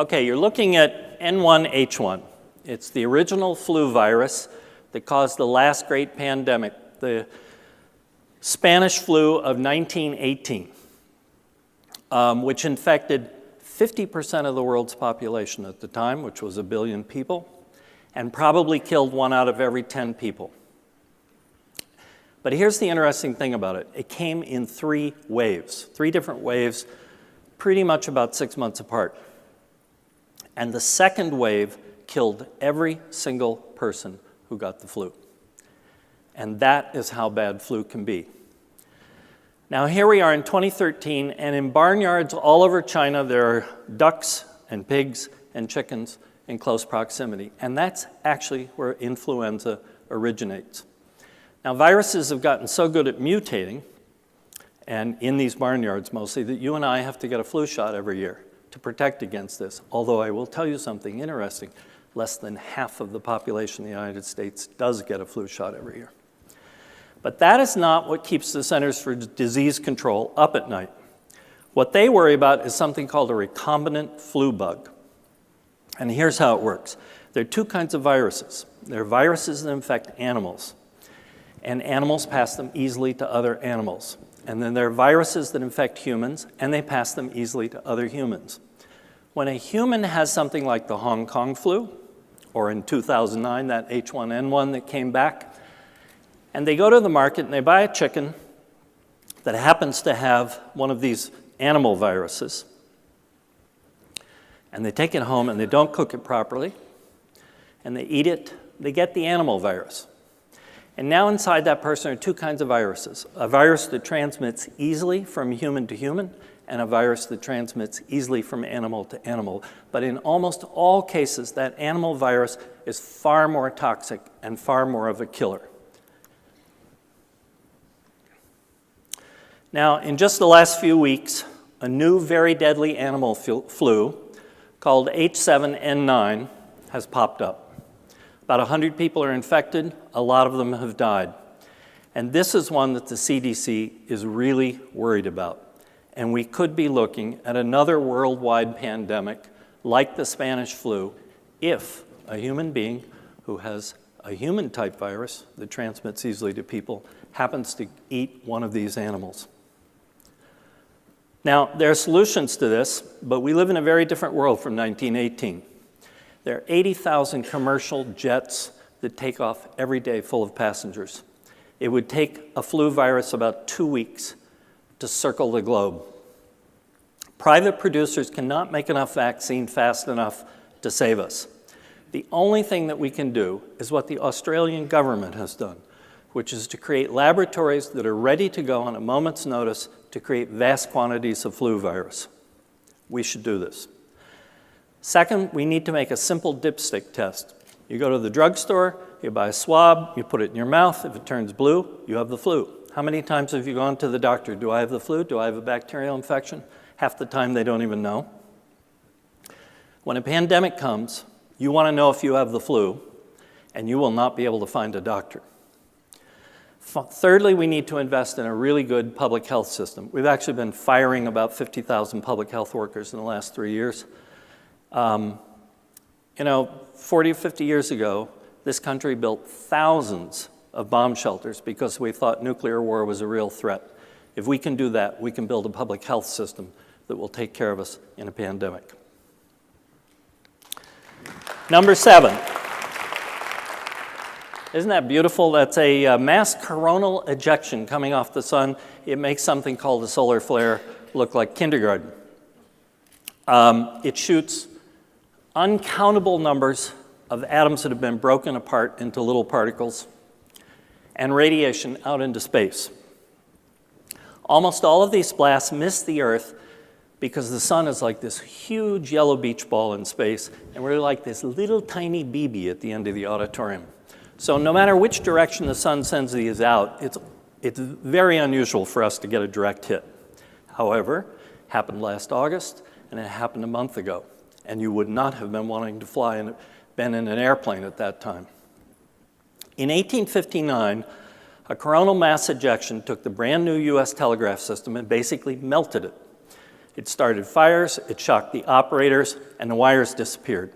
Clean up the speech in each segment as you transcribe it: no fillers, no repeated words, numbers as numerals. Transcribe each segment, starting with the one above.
Okay, you're looking at N1H1. It's the original flu virus that caused the last great pandemic, the Spanish flu of 1918, which infected 50% of the world's population at the time, which was 1 billion people, and probably killed 1 out of every 10 people. But here's the interesting thing about it. It came in 3 waves, 3 different waves, pretty much about 6 months apart. And the second wave killed every single person who got the flu. And that is how bad flu can be. Now here we are in 2013, and in barnyards all over China, there are ducks and pigs and chickens in close proximity. And that's actually where influenza originates. Now viruses have gotten so good at mutating, and in these barnyards mostly, that you and I have to get a flu shot every year to protect against this. Although I will tell you something interesting, less than half of the population in the United States does get a flu shot every year. But that is not what keeps the Centers for Disease Control up at night. What they worry about is something called a recombinant flu bug. And here's how it works. There are 2 kinds of viruses. There are viruses that infect animals, and animals pass them easily to other animals. And then there are viruses that infect humans, and they pass them easily to other humans. When a human has something like the Hong Kong flu, or in 2009, that H1N1 that came back, and they go to the market and they buy a chicken that happens to have one of these animal viruses, and they take it home and they don't cook it properly, and they eat it, they get the animal virus. And now inside that person are 2 kinds of viruses. A virus that transmits easily from human to human, and a virus that transmits easily from animal to animal. But in almost all cases, that animal virus is far more toxic and far more of a killer. Now, in just the last few weeks, a new very deadly animal flu called H7N9 has popped up. About 100 people are infected, a lot of them have died. And this is one that the CDC is really worried about. And we could be looking at another worldwide pandemic like the Spanish flu if a human being who has a human-type virus that transmits easily to people happens to eat one of these animals. Now, there are solutions to this, but we live in a very different world from 1918. There are 80,000 commercial jets that take off every day full of passengers. It would take a flu virus about 2 weeks to circle the globe. Private producers cannot make enough vaccine fast enough to save us. The only thing that we can do is what the Australian government has done, which is to create laboratories that are ready to go on a moment's notice to create vast quantities of flu virus. We should do this. Second, we need to make a simple dipstick test. You go to the drugstore, you buy a swab, you put it in your mouth. If it turns blue, you have the flu. How many times have you gone to the doctor? Do I have the flu? Do I have a bacterial infection? Half the time they don't even know. When a pandemic comes, you want to know if you have the flu, and you will not be able to find a doctor. Thirdly, we need to invest in a really good public health system. We've actually been firing about 50,000 public health workers in the last 3 years. 40 or 50 years ago, this country built thousands of bomb shelters because we thought nuclear war was a real threat. If we can do that, we can build a public health system that will take care of us in a pandemic. Number 7. Isn't that beautiful? That's a mass coronal ejection coming off the sun. It makes something called a solar flare look like kindergarten. It shoots uncountable numbers of atoms that have been broken apart into little particles and radiation out into space. Almost all of these blasts miss the Earth because the sun is like this huge yellow beach ball in space, and we're like this little tiny BB at the end of the auditorium. So no matter which direction the sun sends these out, it's very unusual for us to get a direct hit. However, it happened last August, and it happened a month ago. And you would not have been wanting to fly and been in an airplane at that time. In 1859, a coronal mass ejection took the brand new US telegraph system and basically melted it. It started fires, it shocked the operators, and the wires disappeared.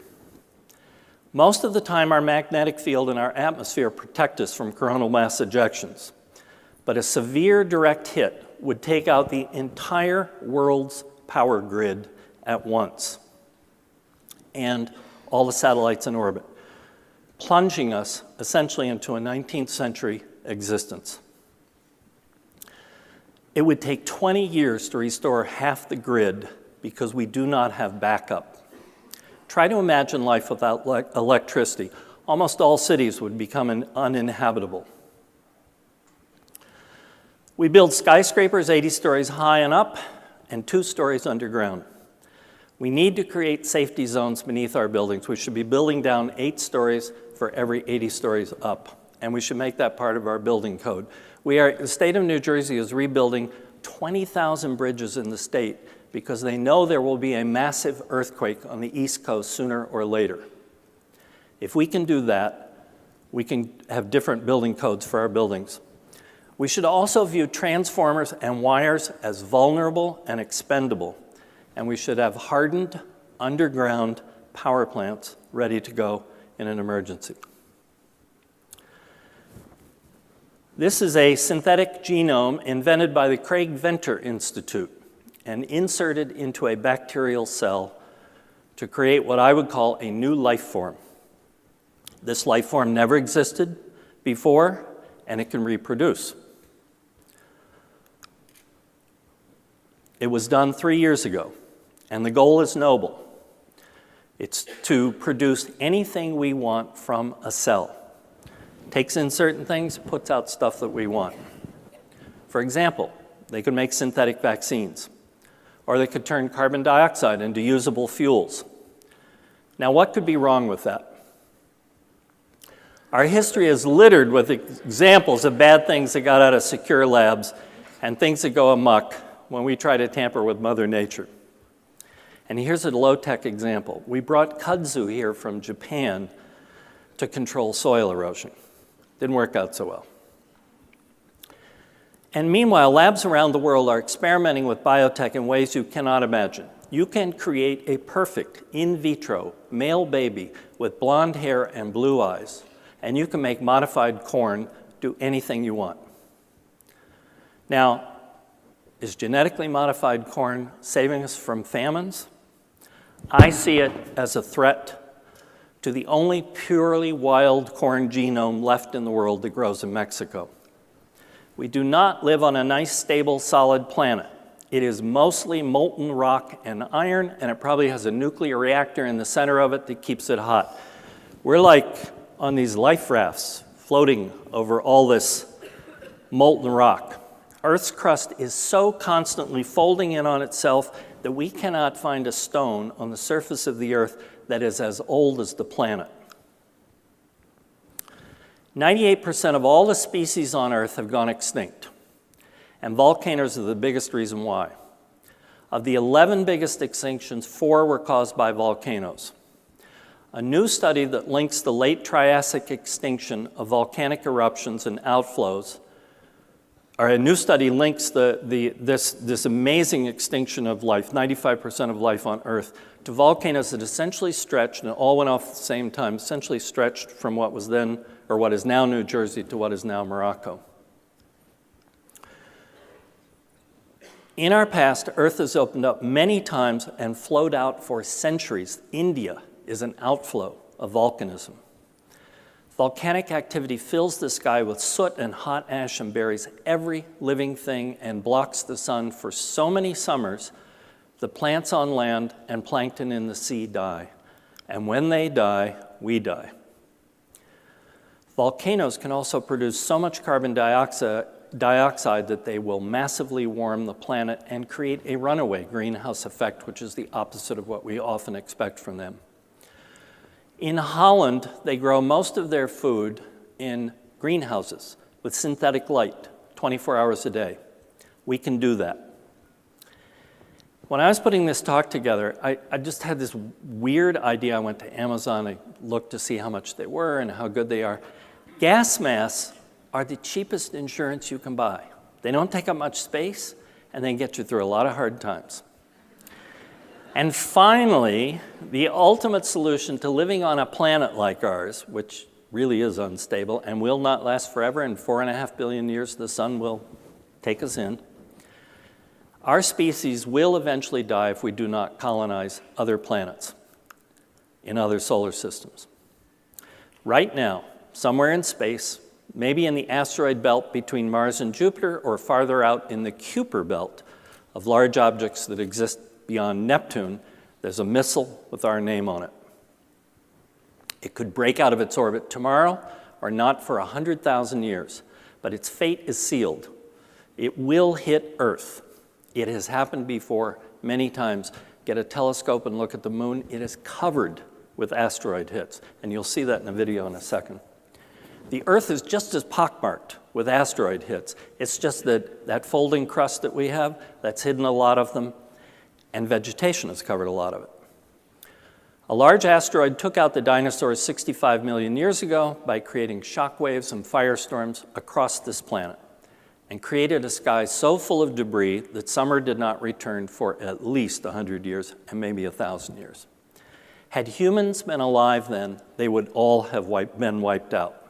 Most of the time, our magnetic field and our atmosphere protect us from coronal mass ejections. But a severe direct hit would take out the entire world's power grid at once, and all the satellites in orbit, plunging us essentially into a 19th century existence. It would take 20 years to restore half the grid because we do not have backup. Try to imagine life without electricity. Almost all cities would become uninhabitable. We build skyscrapers 80 stories high and up and 2 stories underground. We need to create safety zones beneath our buildings. We should be building down 8 stories for every 80 stories up, and we should make that part of our building code. The state of New Jersey is rebuilding 20,000 bridges in the state because they know there will be a massive earthquake on the East Coast sooner or later. If we can do that, we can have different building codes for our buildings. We should also view transformers and wires as vulnerable and expendable, and we should have hardened underground power plants ready to go in an emergency. This is a synthetic genome invented by the Craig Venter Institute and inserted into a bacterial cell to create what I would call a new life form. This life form never existed before, and it can reproduce. It was done 3 years ago, and the goal is noble. It's to produce anything we want from a cell. Takes in certain things, puts out stuff that we want. For example, they could make synthetic vaccines, or they could turn carbon dioxide into usable fuels. Now, what could be wrong with that? Our history is littered with examples of bad things that got out of secure labs and things that go amok when we try to tamper with Mother Nature. And here's a low-tech example. We brought kudzu here from Japan to control soil erosion. Didn't work out so well. And meanwhile, labs around the world are experimenting with biotech in ways you cannot imagine. You can create a perfect in vitro male baby with blonde hair and blue eyes, and you can make modified corn do anything you want. Now, is genetically modified corn saving us from famines? I see it as a threat to the only purely wild corn genome left in the world that grows in Mexico. We do not live on a nice, stable, solid planet. It is mostly molten rock and iron, and it probably has a nuclear reactor in the center of it that keeps it hot. We're like on these life rafts floating over all this molten rock. Earth's crust is so constantly folding in on itself that we cannot find a stone on the surface of the Earth that is as old as the planet. 98% of all the species on Earth have gone extinct, and volcanoes are the biggest reason why. Of the 11 biggest extinctions, 4 were caused by volcanoes. A new study that links the late Triassic extinction of volcanic eruptions and outflows, or a new study links this amazing extinction of life, 95% of life on Earth, to volcanoes that essentially stretched, and it all went off at the same time, essentially stretched from what was then, or what is now New Jersey to what is now Morocco. In our past, Earth has opened up many times and flowed out for centuries. India is an outflow of volcanism. Volcanic activity fills the sky with soot and hot ash and buries every living thing and blocks the sun for so many summers, the plants on land and plankton in the sea die. And when they die, we die. Volcanoes can also produce so much carbon dioxide that they will massively warm the planet and create a runaway greenhouse effect, which is the opposite of what we often expect from them. In Holland, they grow most of their food in greenhouses with synthetic light, 24 hours a day. We can do that. When I was putting this talk together, I just had this weird idea. I went to Amazon, I looked to see how much they were and how good they are. Gas masks are the cheapest insurance you can buy. They don't take up much space, and they get you through a lot of hard times. And finally, the ultimate solution to living on a planet like ours, which really is unstable and will not last forever. In 4.5 billion years, the sun will take us in. Our species will eventually die if we do not colonize other planets in other solar systems. Right now, somewhere in space, maybe in the asteroid belt between Mars and Jupiter, or farther out in the Kuiper belt of large objects that exist beyond Neptune, there's a missile with our name on it. It could break out of its orbit tomorrow or not for 100,000 years, but its fate is sealed. It will hit Earth. It has happened before many times. Get a telescope and look at the moon. It is covered with asteroid hits, and you'll see that in a video in a second. The Earth is just as pockmarked with asteroid hits. It's just that folding crust that we have, that's hidden a lot of them, and vegetation has covered a lot of it. A large asteroid took out the dinosaurs 65 million years ago by creating shock waves and firestorms across this planet, and created a sky so full of debris that summer did not return for at least 100 years and maybe 1,000 years. Had humans been alive then, they would all have been wiped out.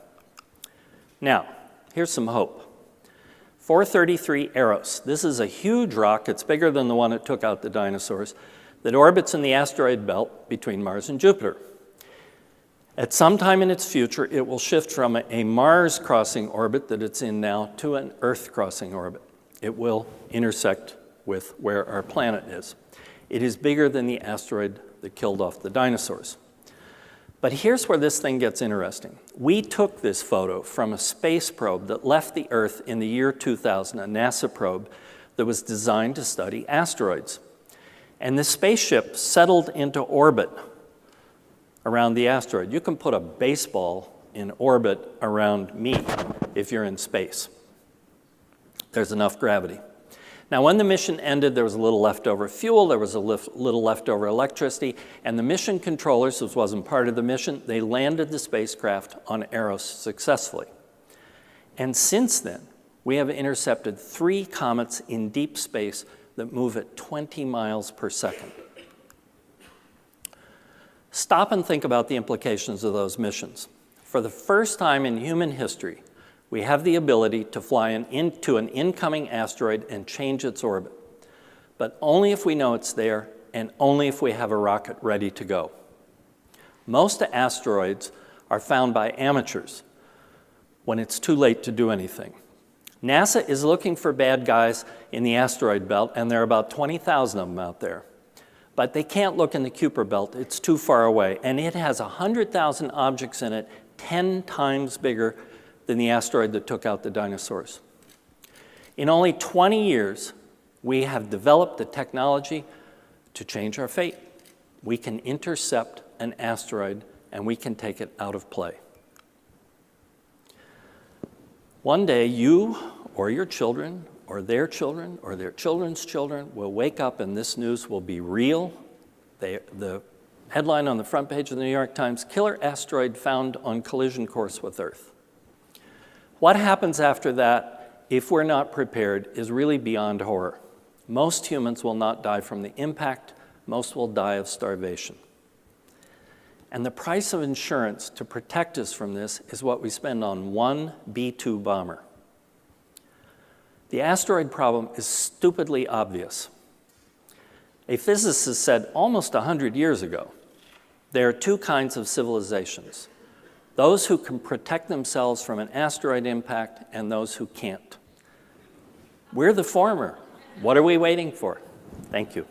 Now, here's some hope. 433 Eros. This is a huge rock. It's bigger than the one that took out the dinosaurs, that orbits in the asteroid belt between Mars and Jupiter. At some time in its future, it will shift from a Mars-crossing orbit that it's in now to an Earth-crossing orbit. It will intersect with where our planet is. It is bigger than the asteroid that killed off the dinosaurs. But here's where this thing gets interesting. We took this photo from a space probe that left the Earth in the year 2000, a NASA probe that was designed to study asteroids. And this spaceship settled into orbit around the asteroid. You can put a baseball in orbit around me if you're in space. There's enough gravity. Now, when the mission ended, there was a little leftover fuel, there was a little leftover electricity, and the mission controllers, this wasn't part of the mission, they landed the spacecraft on Eros successfully. And since then, we have intercepted 3 comets in deep space that move at 20 miles per second. Stop and think about the implications of those missions. For the first time in human history, we have the ability to fly into an incoming asteroid and change its orbit, but only if we know it's there and only if we have a rocket ready to go. Most asteroids are found by amateurs when it's too late to do anything. NASA is looking for bad guys in the asteroid belt, and there are about 20,000 of them out there. But they can't look in the Kuiper belt, it's too far away, and it has 100,000 objects in it, 10 times bigger than the asteroid that took out the dinosaurs. In only 20 years, we have developed the technology to change our fate. We can intercept an asteroid and we can take it out of play. One day, you or your children or their children's children will wake up and this news will be real. The headline on the front page of the New York Times, "Killer Asteroid Found on Collision Course with Earth." What happens after that, if we're not prepared, is really beyond horror. Most humans will not die from the impact. Most will die of starvation. And the price of insurance to protect us from this is what we spend on one B-2 bomber. The asteroid problem is stupidly obvious. A physicist said almost 100 years ago, there are 2 kinds of civilizations: those who can protect themselves from an asteroid impact and those who can't. We're the former. What are we waiting for? Thank you.